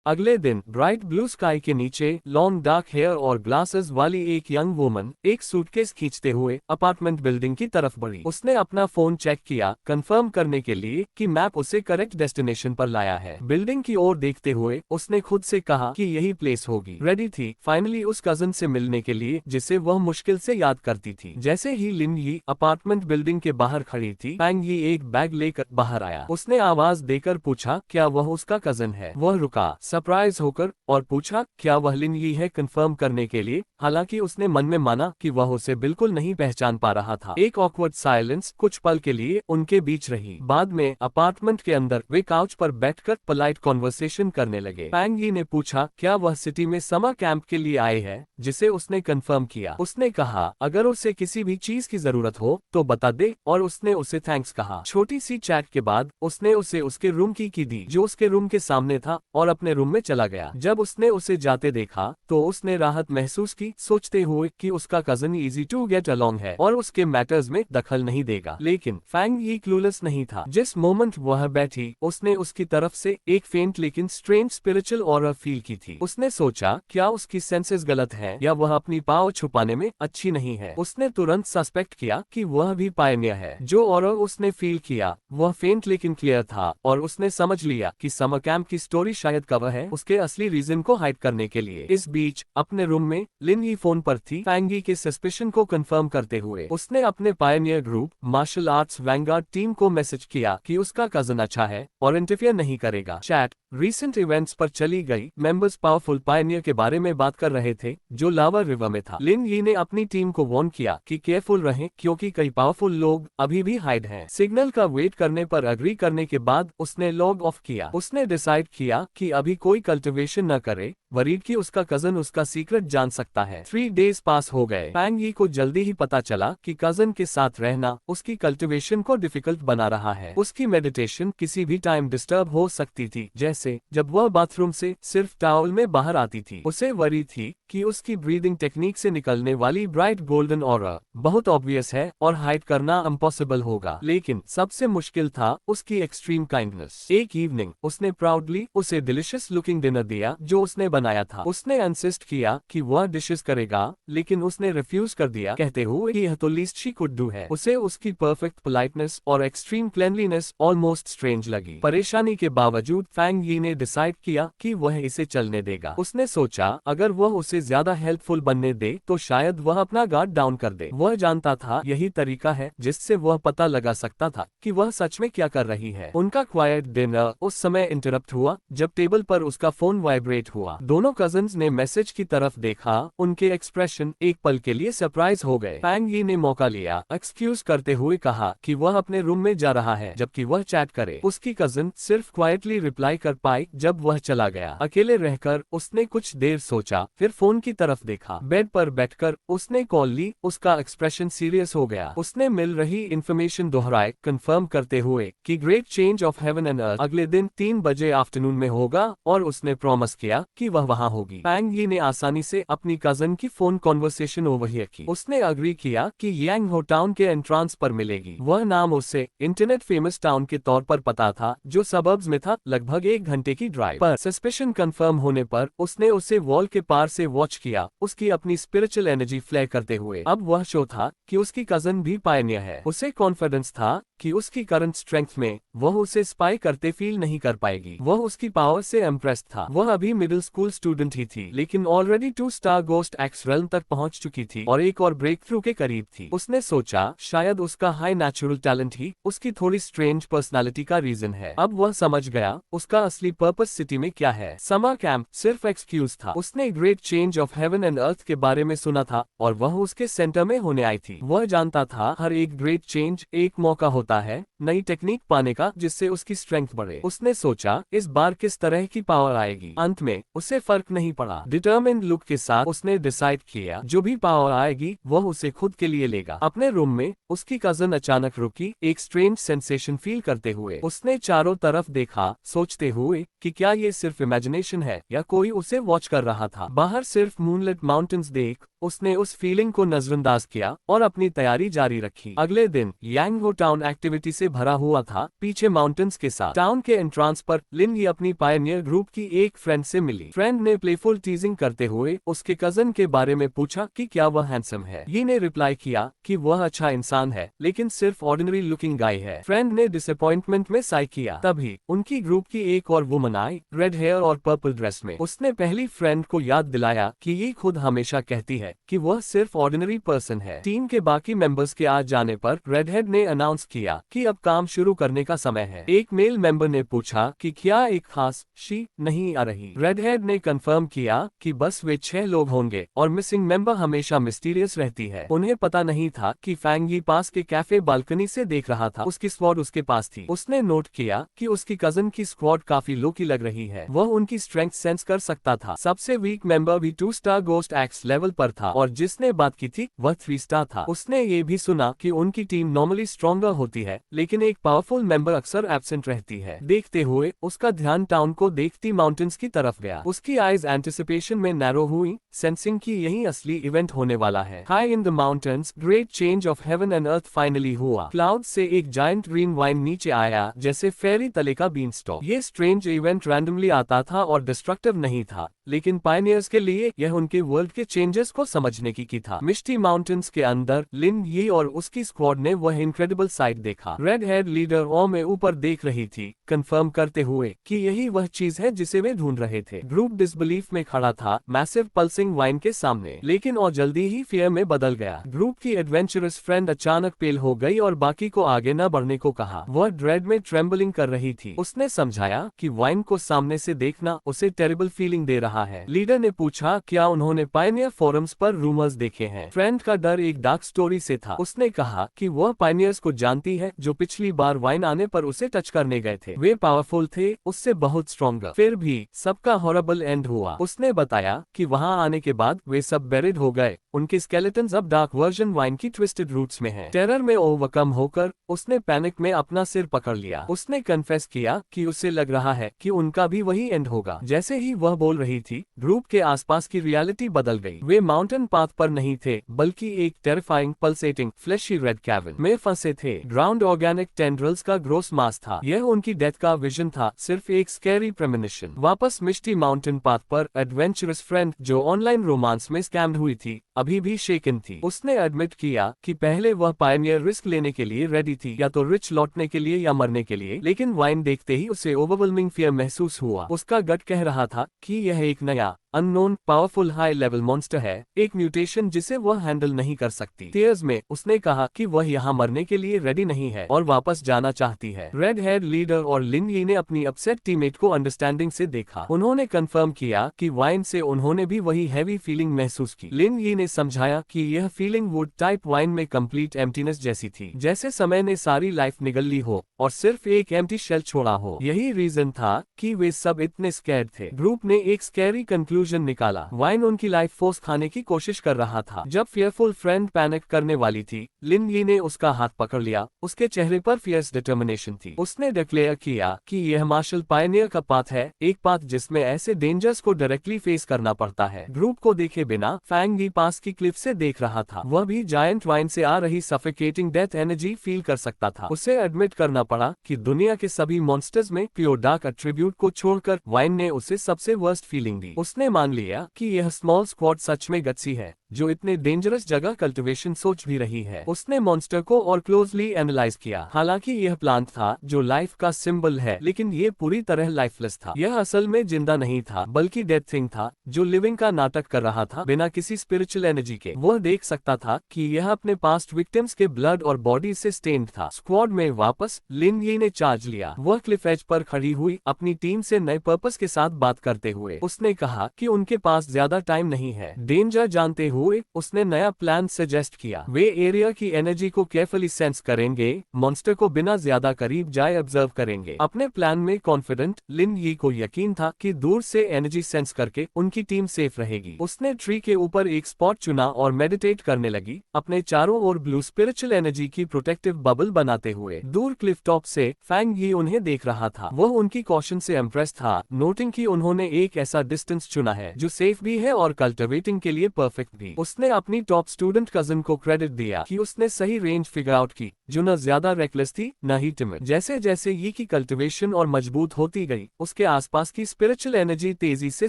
अगले दिन bright blue sky के नीचे लॉन्ग डार्क हेयर और ग्लासेस वाली एक यंग वुमन एक सूटकेस खींचते हुए अपार्टमेंट बिल्डिंग की तरफ बढ़ी। उसने अपना फोन चेक किया, कंफर्म करने के लिए कि मैप उसे करेक्ट डेस्टिनेशन पर लाया है। बिल्डिंग की ओर देखते हुए उसने खुद से कहा कि यही प्लेस होगी। रेडी थी फाइनली उस कजन से मिलने के लिए जिसे वह मुश्किल से याद करती थी। जैसे ही लिन यी अपार्टमेंट बिल्डिंग के बाहर खड़ी थी, फैंग यी एक बैग लेकर बाहर आया। उसने आवाज देकर पूछा क्या वह उसका कजन है। वह रुका सरप्राइज होकर और पूछा क्या वह लिन यी है, कंफर्म करने के लिए। हालांकि उसने मन में माना कि वह उसे बिल्कुल नहीं पहचान पा रहा था। एक ऑकवर्ड साइलेंस कुछ पल के लिए उनके बीच रही। बाद में अपार्टमेंट के अंदर वे काउच पर बैठकर पोलाइट कॉन्वर्सेशन करने लगे। फैंग यी ने पूछा क्या वह सिटी में समर कैंप के लिए आए हैं, जिसे उसने कंफर्म किया। उसने कहा अगर उसे किसी भी चीज की जरूरत हो तो बता दे, और उसने उसे थैंक्स कहा। छोटी सी चैट के बाद उसने उसे उसके रूम की दी जो उसके रूम के सामने था, और अपने रूम में चला गया। जब उसने उसे जाते देखा तो उसने राहत महसूस की, सोचते हुए कि उसका cousin easy to get along है और उसके मैटर्स में दखल नहीं देगा। लेकिन फैंग यी क्लूलेस नहीं था। जिस मोमेंट वह बैठी उसने उसकी तरफ से एक फेंट लेकिन स्ट्रेंज स्पिरिचुअल ऑरा फील की थी। उसने सोचा क्या उसकी सेंसेस गलत है या वह अपनी पावर छुपाने में अच्छी नहीं है। उसने तुरंत सस्पेक्ट किया कि वह भी पायनियर है। जो ऑरा उसने फील किया वह फेंट लेकिन क्लियर था, और उसने समझ लिया कि समर कैंप की स्टोरी शायद कवर है उसके असली रीजन को हाइड करने के लिए। इस बीच अपने रूम में लिन यी फोन पर थी। फैंग यी के सस्पिशन को कंफर्म करते हुए उसने अपने pioneer group martial arts vanguard team को मैसेज किया कि उसका कजन अच्छा है और इंटरफियर नहीं करेगा। चैट रीसेंट इवेंट्स पर चली गई। मेंबर्स पावरफुल पायनियर के बारे में बात कर रहे थे जो लावा रिवर में था। लिन यी ने अपनी टीम को वार्न किया कि केयरफुल रहें क्योंकि कई पावरफुल लोग अभी भी हाइड हैं। सिग्नल का वेट करने पर एग्री करने के बाद उसने लॉग ऑफ किया। उसने डिसाइड किया कि अभी कोई कल्टिवेशन न करे, वरीड कि उसका कजन उसका सीक्रेट जान सकता है। 3 डेज पास हो गए। फैंग यी को जल्दी ही पता चला कि कजन के साथ रहना उसकी कल्टिवेशन को डिफिकल्ट बना रहा है। उसकी मेडिटेशन किसी भी टाइम डिस्टर्ब हो सकती थी, जैसे जब वह बाथरूम से सिर्फ टॉवल में बाहर आती थी। उसे वरी थी कि उसकी ब्रीदिंग टेक्निक से निकलने वाली ब्राइट गोल्डन ऑरा बहुत ऑब्वियस है और हाइड करना इम्पॉसिबल होगा। लेकिन सबसे मुश्किल था उसकी एक्सट्रीम काइंडनेस। एक इवनिंग उसने प्राउडली उसे डिलिशियस लुकिंग डिनर दिया जो उसने बनाया था। उसने इंसिस्ट किया कि वह डिशेस करेगा, लेकिन उसने रिफ्यूज कर दिया, कहते हुए कि यह तो लीस्ट शी कुड डू है। उसे उसकी परफेक्ट पोलाइटनेस और एक्सट्रीम क्लेनलीनेस ऑलमोस्ट स्ट्रेंज लगी। परेशानी के बावजूद फैंग यी ने डिसाइड किया कि वह इसे चलने देगा। उसने सोचा अगर वह उसे ज्यादा हेल्पफुल बनने दे तो शायद वह अपना गार्ड डाउन कर दे। वह जानता था यही तरीका है जिससे वह पता लगा सकता था कि वह सच में क्या कर रही है। उनका क्वाइट डिनर उस समय इंटरप्ट हुआ जब टेबल पर उसका फोन वाइब्रेट हुआ। दोनों कजन्स ने मैसेज की तरफ देखा। उनके एक्सप्रेशन एक पल के लिए सरप्राइज हो गए। फैंग यी ने मौका लिया, एक्सक्यूज करते हुए कहा कि वह अपने रूम में जा रहा है जबकि वह चैट करे। उसकी कजन सिर्फ क्वाइटली रिप्लाई कर पाई जब वह चला गया। अकेले रहकर उसने कुछ देर सोचा, फिर फोन की तरफ देखा। बेड पर बैठकर उसने कॉल ली। उसका एक्सप्रेशन सीरियस हो गया। उसने मिल रही इंफॉर्मेशन दोहराए, कंफर्म करते हुए कि great change of heaven and earth अगले दिन 3 बजे आफ्टरनून में होगा, और उसने प्रॉमिस किया कि वह वहां होगी। फैंग यी ने आसानी से अपनी कजन की फोन कॉन्वर्सेशन ओवरहियर की। उसने अग्री किया कि यांग हो टाउन के एंट्रांस पर मिलेगी। वह नाम उसे इंटरनेट फेमस टाउन के तौर पर पता था जो सबर्ब्स में था, लगभग 1 घंटे की ड्राइव पर। सस्पेशन कंफर्म होने पर उसने उसे वॉल के पार से वॉच किया, उसकी अपनी स्पिरिचुअल एनर्जी फ्लेयर करते हुए। अब वह शो था कि उसकी कजन भी पायनियर है। उसे कॉन्फिडेंस था कि उसकी करंट स्ट्रेंथ में वह उसे स्पाई करते फील नहीं कर पाएगी। वह उसकी पावर से इम्प्रेस्ड था। वह अभी मिडिल स्कूल स्टूडेंट ही थी, लेकिन already 2 star ghost x realm तक पहुंच चुकी थी और एक और ब्रेक थ्रू के करीब थी। उसने सोचा शायद उसका हाई नेचुरल टैलेंट ही उसकी थोड़ी स्ट्रेंज पर्सनालिटी का रीजन है। अब वह समझ गया उसका असली पर्पस सिटी में क्या है। समर कैंप सिर्फ एक्सक्यूज था। उसने great change of heaven and earth के बारे में सुना था और वह उसके सेंटर में होने आई थी। वह जानता था हर एक ग्रेट चेंज एक मौका होता है नई टेक्निक पाने का जिससे उसकी स्ट्रेंथ बढ़े। उसने सोचा इस बार किस तरह की पावर आएगी। अंत में उसे फर्क नहीं पड़ा। डिटर्मिन्ड लुक के साथ उसने डिसाइड किया जो भी पावर आएगी वह उसे खुद के लिए लेगा। अपने रूम में उसकी कजन अचानक रुकी, एक स्ट्रेंज सेंसेशन फील करते हुए। उसने चारों तरफ देखा, सोचते हुए कि क्या ये सिर्फ इमेजिनेशन है या कोई उसे वॉच कर रहा था। बाहर सिर्फ मूनलिट माउंटेन्स देख उसने उस फीलिंग को नजरअंदाज किया और अपनी तैयारी जारी रखी। अगले दिन यांगहो टाउन एक्टिविटी से भरा हुआ था, पीछे माउंटेन्स के साथ। टाउन के एंट्रांस पर लिन ये अपनी पायनियर ग्रुप की एक फ्रेंड से मिली। फ्रेंड ने प्लेफुल टीजिंग करते हुए उसके कजन के बारे में पूछा कि क्या वह हैंडसम है। ये ने रिप्लाई किया कि वह अच्छा इंसान है लेकिन सिर्फ ऑर्डिनरी लुकिंग गाय है। फ्रेंड ने डिसअपॉइंटमेंट में साइ किया। तभी उनकी ग्रुप की एक और वुमन आई, रेड हेयर और पर्पल ड्रेस में। उसने पहली फ्रेंड को याद दिलाया कि ये खुद हमेशा कहती है कि वह सिर्फ ऑर्डिनरी पर्सन है। टीम के बाकी मेंबर्स के आ जाने पर रेडहेड ने अनाउंस किया कि अब काम शुरू करने का समय है। एक मेल मेंबर ने पूछा कि क्या एक खास शी नहीं आ रही। रेडहेड ने कंफर्म किया कि बस वे 6 लोग होंगे और मिसिंग मेंबर हमेशा मिस्टीरियस रहती है। उन्हें पता नहीं था कि फैंगी पास के कैफे बालकनी से देख रहा था। उसकी स्क्वाड उसके पास थी। उसने नोट किया कि उसकी कजन की स्क्वाड काफी लो की लग रही है। वह उनकी स्ट्रेंथ सेंस कर सकता था। सबसे वीक मेंबर भी 2 स्टार गोस्ट एक्स लेवल पर था और जिसने बात की थी वह 3 स्टार था। उसने ये भी सुना कि उनकी टीम नॉर्मली स्ट्रॉन्गर होती है लेकिन एक पावरफुल मेंबर अक्सर एब्सेंट रहती है। देखते हुए उसका ध्यान टाउन को देखती माउंटेन्स की तरफ गया। उसकी आईज एंटिसिपेशन में नैरो हुई, सेंसिंग की यही असली इवेंट होने वाला है। High in the mountains great change of heaven and earth finally हुआ। क्लाउड से एक जायंट ग्रीन वाइन नीचे आया जैसे फेरी तले का बीनस्टॉक। ये स्ट्रेंज इवेंट रैंडमली आता था और डिस्ट्रक्टिव नहीं था, लेकिन पायनियर्स के लिए यह उनके वर्ल्ड के चेंजेस को समझने की था। मिस्टी माउंटेन्स के अंदर लिन ये और उसकी स्क्वाड ने वह इनक्रेडिबल साइट देखा। रेड हेड लीडर ओ में ऊपर देख रही थी, कंफर्म करते हुए कि यही वह चीज है जिसे वे ढूंढ रहे थे। ग्रुप डिसबिलीफ में खड़ा था मैसिव पल्सिंग वाइन के सामने, लेकिन और जल्दी ही फियर में बदल गया। ग्रुप की एडवेंचरस फ्रेंड अचानक पेल हो गई और बाकी को आगे न बढ़ने को कहा। वह ड्रेड में ट्रेम्बलिंग कर रही थी। उसने समझाया कि वाइन को सामने से देखना उसे टेरिबल फीलिंग दे रहा है। लीडर ने पूछा क्या उन्होंने पायनियर फोरम्स पर रूमर्स देखे हैं। फ्रेंड का डर एक डार्क स्टोरी से था। उसने कहा कि वह पायनियर्स को जानती है जो पिछली बार वाइन आने पर उसे टच करने गए थे। वे पावरफुल थे, उससे बहुत स्ट्रॉन्गर। फिर भी सबका हॉरेबल एंड हुआ। उसने बताया कि वहां आने के बाद वे सब बेरिड हो गए। उनके स्केलेटन्स अब डार्क वर्जन वाइन की ट्विस्टेड रूट्स में हैं। टेरर में ओवरकम होकर उसने पैनिक में अपना सिर पकड़ लिया। उसने कन्फेस किया कि उसे लग रहा है कि उनका भी वही एंड होगा। जैसे ही वह बोल रही थी, ग्रुप के आसपास की रियलिटी बदल गई। वे माउंटेन पाथ पर नहीं थे, बल्कि एक terrifying pulsating flashy red cavern में फंसे थे। ग्राउंड ऑर्गेनिक टेंड्रल्स का ग्रोस मास था। यह उनकी डेथ का विजन था, सिर्फ एक स्कैरी प्रेमोनिशन। वापस मिस्टी माउंटेन पाथ पर एडवेंचरस फ्रेंड जो ऑनलाइन रोमांस में स्कैम्ड हुई थी, अभी भी शेकन थी। उसने एडमिट किया कि पहले वह पायनियर रिस्क लेने के लिए रेडी थी, या तो रिच लौटने के लिए या मरने के लिए, लेकिन वाइन देखते ही उसे ओवरवेलमिंग फियर महसूस हुआ। उसका गट कह रहा था कि यह एक नया unknown powerful high level monster है, एक म्यूटेशन जिसे वह हैंडल नहीं कर सकती। टीयर्स में उसने कहा कि वह यहाँ मरने के लिए रेडी नहीं है और वापस जाना चाहती है। रेड हेड लीडर और लिन यी ने अपनी अपसेट टीममेट को अंडरस्टैंडिंग से देखा। उन्होंने कंफर्म किया कि वाइन से उन्होंने भी वही हैवी फीलिंग महसूस की। लिन यी ने समझाया कि यह फीलिंग वुड टाइप वाइन में कंप्लीट एम्प्टीनेस जैसी थी, जैसे समय ने सारी लाइफ निगल ली हो और सिर्फ एक एम्प्टी शेल छोड़ा हो। यही रीजन था कि वे सब इतने स्कैर्ड थे। ग्रुप ने एक स्कैरी कंक्लूजन निकाला। वाइन उनकी लाइफ फोर्स खाने की कोशिश कर रहा था। जब फियरफुल फ्रेंड पैनिक करने वाली थी, लिन यी ने उसका हाथ पकड़ लिया। उसके चेहरे पर फियर्स डिटर्मिनेशन थी। उसने डिक्लेयर किया कि यह मार्शल पायनियर का पाथ है, एक पाथ जिसमें ऐसे डेंजर्स को डायरेक्टली फेस करना पड़ता है। ग्रुप को देखे बिना फैंग यी पास की क्लिफ से देख रहा था। वह भी जायंट वाइन से आ रही सफोकेटिंग डेथ एनर्जी फील कर सकता था। उसे एडमिट करना पड़ा कि दुनिया के सभी मॉन्स्टर्स में प्योर डार्क एट्रीब्यूट को छोड़कर वाइन ने उसे सबसे वर्स्ट फीलिंग दी। उसने मान लिया कि यह स्मॉल स्क्वाड सच में गट्सी है, जो इतने डेंजरस जगह कल्टिवेशन सोच भी रही है। उसने मॉन्स्टर को और क्लोजली एनालाइज किया। हालांकि यह प्लांट था जो लाइफ का सिंबल है, लेकिन यह पूरी तरह लाइफलेस था। यह असल में जिंदा नहीं था, बल्कि डेड थिंग था जो लिविंग का नाटक कर रहा था बिना किसी स्पिरिचुअल एनर्जी के। वह देख सकता था कि यह अपने पास्ट विक्टिम्स के ब्लड और बॉडी से स्टेन्ड था। स्क्वाड में वापस लिन यी ने चार्ज लिया। वह क्लिफ एज पर खड़ी हुई अपनी टीम से नए पर्पस के साथ बात करते हुए उसने कहा कि उनके पास ज्यादा टाइम नहीं है। डेंजर जानते हुए हुए उसने नया प्लान सजेस्ट किया। वे एरिया की एनर्जी को केयरफुली सेंस करेंगे, मॉन्स्टर को बिना ज्यादा करीब जाए ऑब्जर्व करेंगे। अपने प्लान में कॉन्फिडेंट लिन यी को यकीन था कि दूर से एनर्जी सेंस करके उनकी टीम सेफ रहेगी। उसने ट्री के ऊपर एक स्पॉट चुना और मेडिटेट करने लगी, अपने चारों ओर ब्लू स्पिरिचुअल एनर्जी की प्रोटेक्टिव बबल बनाते हुए। दूर क्लिफ टॉप से फैंग यी उन्हें देख रहा था। वह उनकी कॉशन से इम्प्रेस था, नोटिंग कि उन्होंने एक ऐसा डिस्टेंस चुना है जो सेफ भी है और कल्टिवेटिंग के लिए परफेक्ट भी। उसने अपनी टॉप स्टूडेंट कजन को क्रेडिट दिया कि उसने सही रेंज फिगर आउट की, जो न ज्यादा रेकलेस थी न ही टिमिड। जैसे जैसे यी की कल्टिवेशन और मजबूत होती गई, उसके आसपास की स्पिरिचुअल एनर्जी तेजी से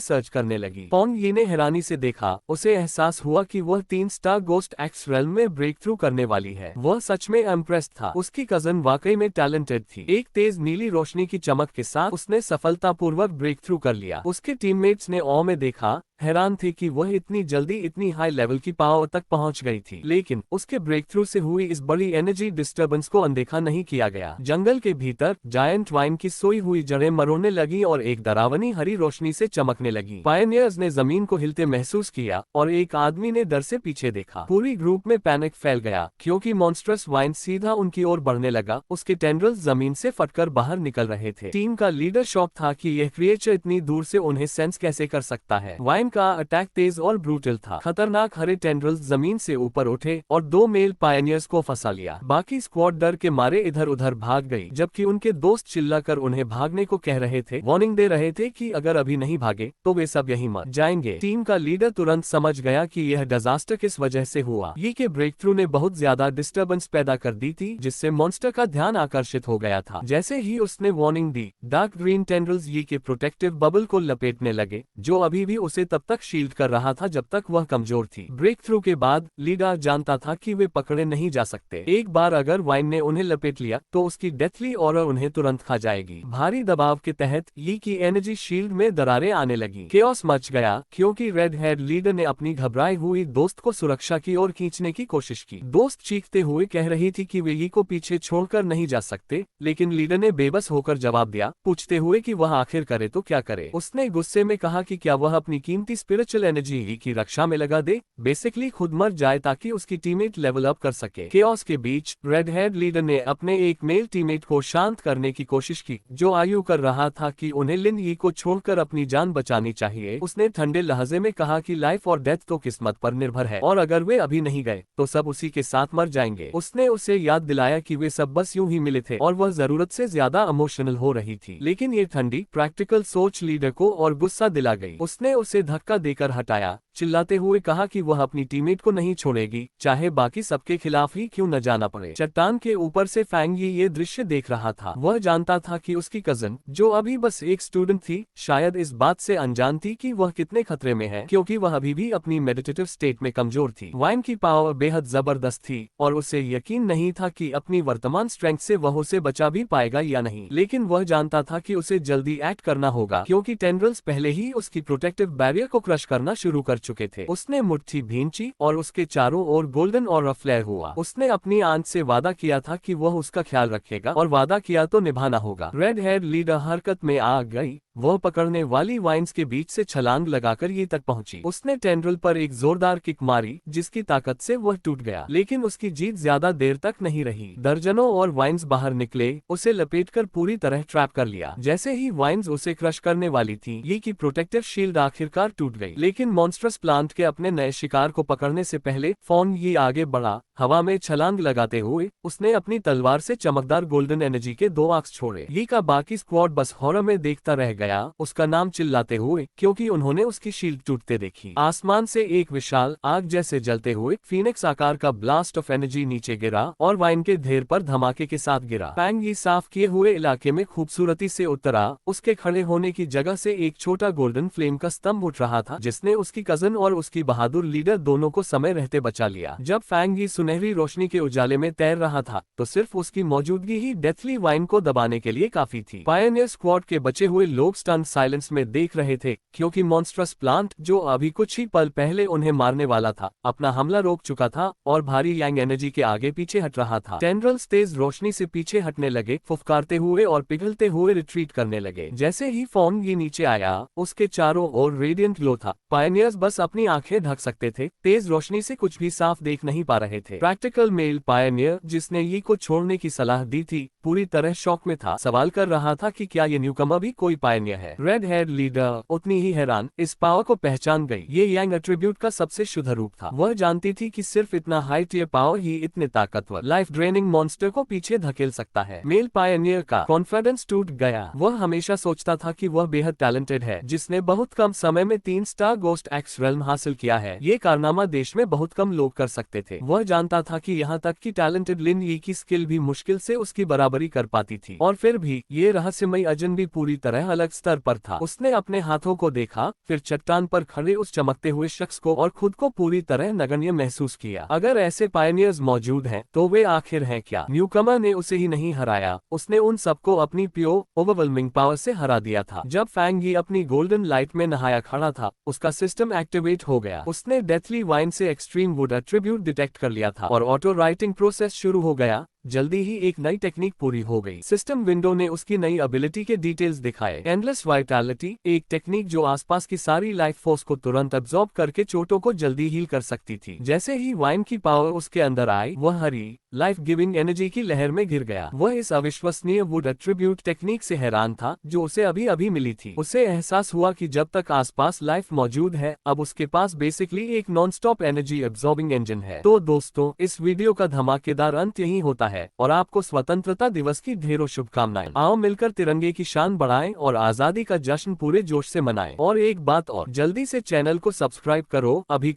सर्च करने लगी। फॉन्ग यी ने हैरानी से देखा, उसे एहसास हुआ कि वह 3 स्टार गोस्ट एक्स रेल्म में ब्रेक थ्रू करने वाली है। वह सच में इम्प्रेस्ड था। उसकी कजन वाकई में टैलेंटेड थी। एक तेज नीली रोशनी की चमक के साथ उसने सफलतापूर्वक ब्रेक थ्रू कर लिया। उसके टीममेट्स ने ऑ में देखा, हैरान थे कि वह इतनी जल्दी इतनी हाई लेवल की पावर तक पहुंच गई थी। लेकिन उसके ब्रेक थ्रू से हुई इस बड़ी एनर्जी डिस्टर्बेंस को अनदेखा नहीं किया गया। जंगल के भीतर जायंट वाइन की सोई हुई जड़ें मरोड़ने लगी और एक डरावनी हरी रोशनी से चमकने लगी। पायनियर्स ने जमीन को हिलते महसूस किया और एक आदमी ने डर से पीछे देखा। पूरी ग्रुप में पैनिक फैल गया क्योंकि मॉन्स्ट्रस वाइन सीधा उनकी ओर बढ़ने लगा। उसके टेंड्रल्स जमीन से फटकर बाहर निकल रहे थे। टीम का लीडर शॉक था कि यह क्रिएचर इतनी दूर से उन्हें सेंस कैसे कर सकता है। वाइन का अटैक तेज और ब्रूटल था। खतरनाक हरे टेंड्रल्स जमीन से ऊपर उठे और 2 मेल पायनियर्स को फंसा लिया। बाकी स्क्वाड डर के मारे इधर उधर भाग गई, जबकि उनके दोस्त चिल्लाकर उन्हें भागने को कह रहे थे, वार्निंग दे रहे थे कि अगर अभी नहीं भागे तो वे सब यहीं मर जाएंगे। टीम का लीडर तुरंत समझ गया कि यह डिजास्टर किस वजह से हुआ। ये के ब्रेक थ्रू ने बहुत ज्यादा डिस्टर्बेंस पैदा कर दी थी, जिससे मॉन्स्टर का ध्यान आकर्षित हो गया था। जैसे ही उसने वार्निंग दी, डार्क ग्रीन टेंड्रल्स ये के प्रोटेक्टिव बबल को लपेटने लगे, जो अभी भी उसे तब तक शील्ड कर रहा था जब तक वह कमजोर थी। ब्रेक थ्रू के बाद लीडर जानता था कि वे पकड़े नहीं जा सकते। एक बार अगर वाइन ने उन्हें लपेट लिया तो उसकी डेथली ऑरा उन्हें तुरंत खा जाएगी। भारी दबाव के तहत यी की एनर्जी शील्ड में दरारें आने लगी। केओस मच गया क्योंकि रेड हेड लीडर ने अपनी घबराई हुई दोस्त को सुरक्षा की ओर खींचने की कोशिश की। दोस्त चीखते हुए कह रही थी कि वे यी को पीछे छोड़कर नहीं जा सकते, लेकिन लीडर ने बेबस होकर जवाब दिया, पूछते हुए कि वह आखिर करे तो क्या करे। उसने गुस्से में कहा कि क्या वह अपनी कीमती स्पिरिचुअल एनर्जी यी की रक्षा में लगा दे, बेसिकली खुद मर जाए ताकि उसकी टीममेट लेवल अप कर सके। केओस के बीच रेड हेड लीडर ने अपने एक मेल टीममेट को शांत करने की कोशिश की, जो आयु कर रहा था कि उन्हें लिन यी को छोड़कर अपनी जान बचानी चाहिए। उसने ठंडे लहजे में कहा कि लाइफ और डेथ तो किस्मत पर निर्भर है और अगर वे अभी नहीं गए तो सब उसी के साथ मर जाएंगे। उसने उसे याद दिलाया कि वे सब बस यूं ही मिले थे और वह जरूरत से ज्यादा इमोशनल हो रही थी। लेकिन ये ठंडी प्रैक्टिकल सोच लीडर को और गुस्सा दिला गई। उसने उसे धक्का देकर हटाया, चिल्लाते हुए कहा कि वह अपनी टीममेट को नहीं छोड़ेगी, चाहे बाकी सबके खिलाफ ही क्यों न जाना पड़े। चट्टान के ऊपर से फैंग यी ये दृश्य देख रहा था। वह जानता था कि उसकी कजन, जो अभी बस एक स्टूडेंट थी, शायद इस बात से अनजान थी कि वह कितने खतरे में है, क्योंकि वह अभी भी अपनी मेडिटेटिव स्टेट में कमजोर थी। वाइन की पावर बेहद जबरदस्त थी और उसे यकीन नहीं था कि अपनी वर्तमान स्ट्रेंथ से वह उसे बचा भी पाएगा या नहीं। लेकिन वह जानता था कि उसे जल्दी एक्ट करना होगा, क्योंकि टेंड्रल्स पहले ही उसकी प्रोटेक्टिव बैरियर को क्रश करना शुरू कर चुके थे। उसने मुट्ठी भींची और उसके चारों ओर गोल्डन और फ्लेयर हुआ। उसने अपनी आंच से वादा किया था कि वह उसका ख्याल रखेगा और वादा किया तो निभाना होगा। रेड हेड लीडर हरकत में आ गई। वह पकड़ने वाली वाइन्स के बीच से छलांग लगाकर ये तक पहुंची। उसने टेंड्रल पर एक जोरदार किक मारी, जिसकी ताकत से वह टूट गया, लेकिन उसकी जीत ज्यादा देर तक नहीं रही। दर्जनों और वाइन्स बाहर निकले, उसे लपेटकर पूरी तरह ट्रैप कर लिया। जैसे ही वाइन्स उसे क्रश करने वाली थी, ये की प्रोटेक्टिव शील्ड आखिरकार टूट गई। लेकिन मॉन्स्ट्रस प्लांट के अपने नए शिकार को पकड़ने से पहले फॉन ये आगे बढ़ा। हवा में छलांग लगाते हुए उसने अपनी तलवार से चमकदार गोल्डन एनर्जी के 2 आर्क्स छोड़े। ये का बाकी स्क्वाड बस हॉरर में देखता रह गया, उसका नाम चिल्लाते हुए, क्योंकि उन्होंने उसकी शील्ड टूटते देखी। आसमान से एक विशाल आग जैसे जलते हुए फीनिक्स आकार का ब्लास्ट ऑफ एनर्जी नीचे गिरा और वाइन के ढेर पर धमाके के साथ गिरा। फैंग यी साफ किए हुए इलाके में खूबसूरती से उतरा। उसके खड़े होने की जगह से एक छोटा गोल्डन फ्लेम का स्तंभ उठ रहा था, जिसने उसकी कजन और उसकी बहादुर लीडर दोनों को समय रहते बचा लिया। जब फैंग यी सुनहरी रोशनी के उजाले में तैर रहा था, तो सिर्फ उसकी मौजूदगी ही डेथली वाइन को दबाने के लिए काफी थी। पायनियर स्क्वाड के बचे हुए लोग लोग स्टन साइलेंस में देख रहे थे, क्योंकि मॉन्स्ट्रस प्लांट, जो अभी कुछ ही पल पहले उन्हें मारने वाला था, अपना हमला रोक चुका था और भारी यांग एनर्जी के आगे पीछे हट रहा था। टेंड्रल्स तेज रोशनी से पीछे हटने लगे, फुफकारते हुए और पिघलते हुए रिट्रीट करने लगे। जैसे ही फॉन्गी नीचे आया, उसके चारों ओर रेडियंट ग्लो था। पायनियर्स बस अपनी आंखें ढक सकते थे, तेज रोशनी से कुछ भी साफ देख नहीं पा रहे थे। प्रैक्टिकल मेल पायनियर, जिसने यी को छोड़ने की सलाह दी थी, पूरी तरह शॉक में था। सवाल कर रहा था कि क्या ये न्यूकमर भी कोई पायनियर है। रेड हेयर लीडर उतनी ही हैरान, इस पावर को पहचान गई। ये यांग एट्रीब्यूट का सबसे शुद्ध रूप था। वह जानती थी कि सिर्फ इतना हाई टियर पावर ही इतने ताकतवर लाइफ ड्रेनिंग मॉन्स्टर को पीछे धकेल सकता है। मेल पायनियर का कॉन्फिडेंस टूट गया। वह हमेशा सोचता था कि वह बेहद टैलेंटेड है, जिसने बहुत कम समय में 3 स्टार गोस्ट एक्स रेल्म हासिल किया है। ये कारनामा देश में बहुत कम लोग कर सकते थे। वह जानता था कि यहाँ तक कि टैलेंटेड लिन यी की स्किल भी मुश्किल से उसकी बराबरी कर पाती थी। और फिर भी ये रहस्यमयी अजनबी पूरी तरह अलग स्तर पर था। उसने अपने हाथों को देखा, फिर चट्टान पर खड़े उस चमकते हुए शख्स को, और खुद को पूरी तरह नगण्य महसूस किया। अगर ऐसे पायनियर्स मौजूद हैं, तो वे आखिर हैं क्या? न्यूकमर ने उसे ही नहीं हराया, उसने उन सबको अपनी प्योर ओवरवेलमिंग पावर से हरा दिया था। जब फैंगी अपनी गोल्डन लाइट में नहाया खड़ा था, उसका सिस्टम एक्टिवेट हो गया। उसने डेथली वाइन से एक्सट्रीम वुड एट्रीब्यूट डिटेक्ट कर लिया था और ऑटो राइटिंग प्रोसेस शुरू हो गया। जल्दी ही एक नई टेक्निक पूरी हो गई। सिस्टम विंडो ने उसकी नई एबिलिटी के डिटेल्स दिखाए। एंडलेस वाइटैलिटी, एक टेक्निक जो आसपास की सारी लाइफ फोर्स को तुरंत अब्सॉर्ब करके चोटों को जल्दी हील कर सकती थी। जैसे ही वाइन की पावर उसके अंदर आई, वह हरी लाइफ गिविंग एनर्जी की लहर में गिर गया। वह इस अविश्वसनीय वुड एट्रीब्यूट टेक्निक से हैरान था, जो उसे अभी अभी मिली थी। उसे एहसास हुआ कि जब तक आसपास लाइफ मौजूद है, अब उसके पास बेसिकली एक non stop energy absorbing engine है। तो दोस्तों, इस वीडियो का धमाकेदार अंत यही होता है और आपको स्वतंत्रता दिवस की ढेरों शुभकामनाएं। आओ मिलकर तिरंगे की शान बढ़ाएं और आजादी का जश्न पूरे जोश से मनाएं। और एक बात और, जल्दी से चैनल को सब्सक्राइब करो, अभी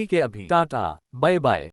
के अभी। Tata, bye bye.